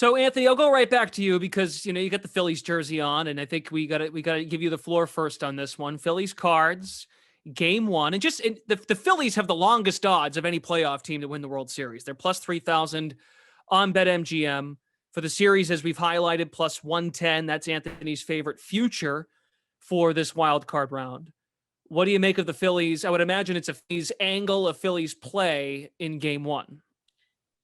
So Anthony, I'll go right back to you because you got the Phillies jersey on, and I think we got to give you the floor first on this one. Phillies Cards, Game 1, and the Phillies have the longest odds of any playoff team to win the World Series. They're plus 3,000 on BetMGM for the series, as we've highlighted, plus 110. That's Anthony's favorite future for this wild card round. What do you make of the Phillies? I would imagine it's a Phillies angle, a Phillies play in Game 1.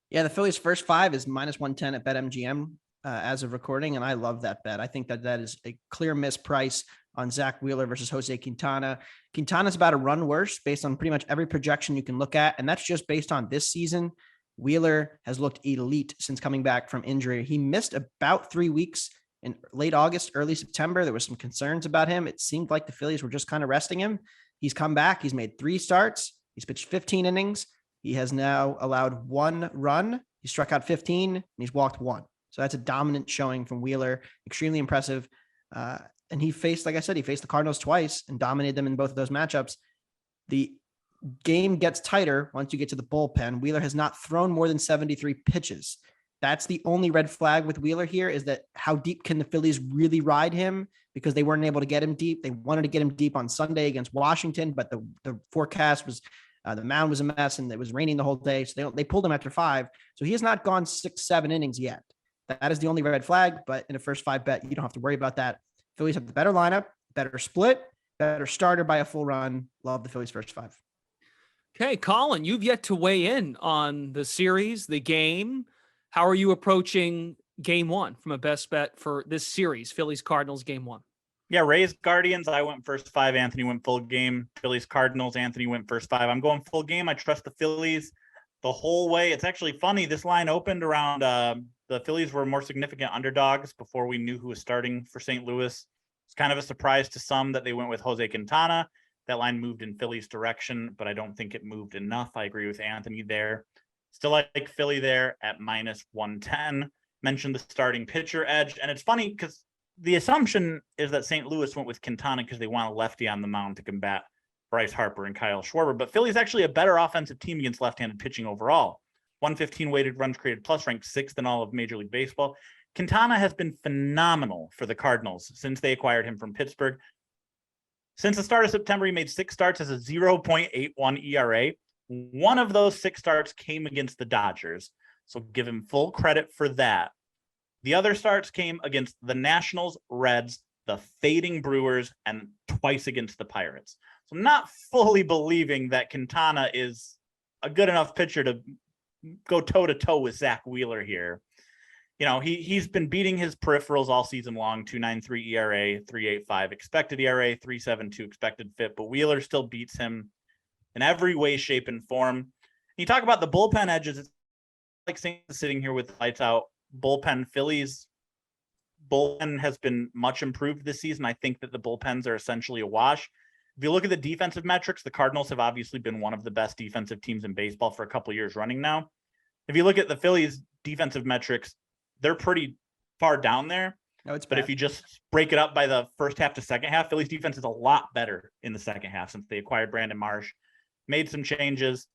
Yeah, the Phillies' first 5 is minus 110 at BetMGM as of recording, and I love that bet. I think that is a clear misprice on Zach Wheeler versus Jose Quintana. Quintana's about a run worse based on pretty much every projection you can look at, and that's just based on this season. Wheeler has looked elite since coming back from injury. He missed about 3 weeks in late August, early September. There was some concerns about him. It seemed like the Phillies were just kind of resting him. He's come back. He's made 3 starts. He's pitched 15 innings. He has now allowed 1 run. He struck out 15 and he's walked 1. So that's a dominant showing from Wheeler. Extremely impressive. And he faced, like I said, he faced the Cardinals twice and dominated them in both of those matchups. The game gets tighter once you get to the bullpen. Wheeler has not thrown more than 73 pitches. That's the only red flag with Wheeler here, is that how deep can the Phillies really ride him, because they weren't able to get him deep. They wanted to get him deep on Sunday against Washington, but the forecast was the mound was a mess and it was raining the whole day. So they pulled him after 5. So he has not gone 6-7 innings yet. That is the only red flag, but in a first 5 bet, you don't have to worry about that. Phillies have the better lineup, better split, better starter by a full run. Love the Phillies' first 5. Okay, Colin, you've yet to weigh in on the series, the game. How are you approaching Game 1 from a best bet for this series, Phillies Cardinals Game 1? Yeah, Rays Guardians, I went first 5. Anthony went full game. Phillies Cardinals, Anthony went first 5. I'm going full game. I trust the Phillies the whole way. It's actually funny. This line opened around the Phillies were more significant underdogs before we knew who was starting for St. Louis. It's kind of a surprise to some that they went with Jose Quintana. That line moved in Philly's direction, but I don't think it moved enough. I agree with Anthony there. Still like Philly there at minus 110. Mentioned the starting pitcher edge. And it's funny because the assumption is that St. Louis went with Quintana because they want a lefty on the mound to combat Bryce Harper and Kyle Schwarber. But Philly's actually a better offensive team against left-handed pitching overall. 115 weighted runs created plus, ranked 6th in all of Major League Baseball. Quintana has been phenomenal for the Cardinals since they acquired him from Pittsburgh. Since the start of September, he made 6 starts as a 0.81 ERA. One of those 6 starts came against the Dodgers, so give him full credit for that. The other starts came against the Nationals, Reds, the fading Brewers, and twice against the Pirates. So I'm not fully believing that Quintana is a good enough pitcher to go toe-to-toe with Zach Wheeler here. You know, he's been beating his peripherals all season long. 2.93 ERA, 3.85 expected ERA, 3.72 expected FIP, but Wheeler still beats him in every way, shape, and form. You talk about the bullpen edges. It's like sitting here with lights out bullpen. Phillies bullpen has been much improved this season. I think that the bullpens are essentially a wash. If you look at the defensive metrics, the Cardinals have obviously been one of the best defensive teams in baseball for a couple of years running now. If you look at the Phillies defensive metrics, they're pretty far down there. No, it's but bad. if you just break it up by the first half to second half, Phillies defense is a lot better in the second half since they acquired Brandon Marsh, made some changes.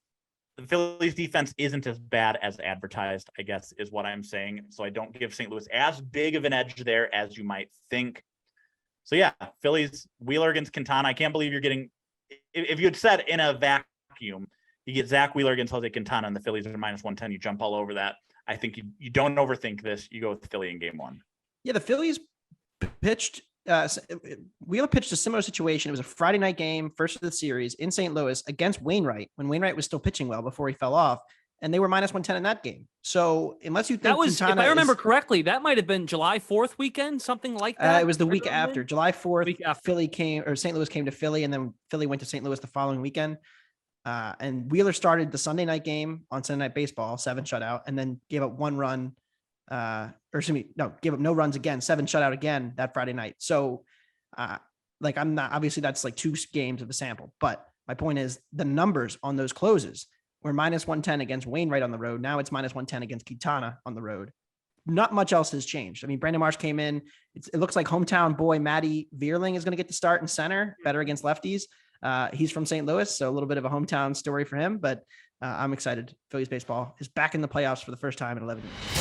The Phillies defense isn't as bad as advertised, I guess, is what I'm saying. So I don't give St. Louis as big of an edge there as you might think. So yeah, Phillies, Wheeler against Quintana. I can't believe you're getting, if you had said in a vacuum, you get Zach Wheeler against Jose Quintana and the Phillies are minus 110, you jump all over that. I think you don't overthink this. You go with Philly in Game 1. Yeah, the Phillies pitched. Wheeler pitched a similar situation. It was a Friday night game, first of the series in St. Louis against Wainwright when Wainwright was still pitching well before he fell off, and they were minus 110 in that game. So unless you think that was, Quintana if I remember correctly, that might have been July 4th weekend, something like that. It was the week after July 4th. Week after. Philly came, or St. Louis came to Philly, and then Philly went to St. Louis the following weekend. And Wheeler started the Sunday night game on Sunday Night Baseball, 7 shutout, and then gave up 1 run. Gave up no runs again, 7 shutout again that Friday night. So, I'm not, obviously that's like 2 games of a sample, but my point is the numbers on those closes were minus 110 against Wainwright on the road. Now it's minus 110 against Quintana on the road. Not much else has changed. I mean, Brandon Marsh came in. It looks like hometown boy Matty Vierling is going to get the start in center, better against lefties. He's from St. Louis, so a little bit of a hometown story for him, but I'm excited. Phillies baseball is back in the playoffs for the first time in 11 years.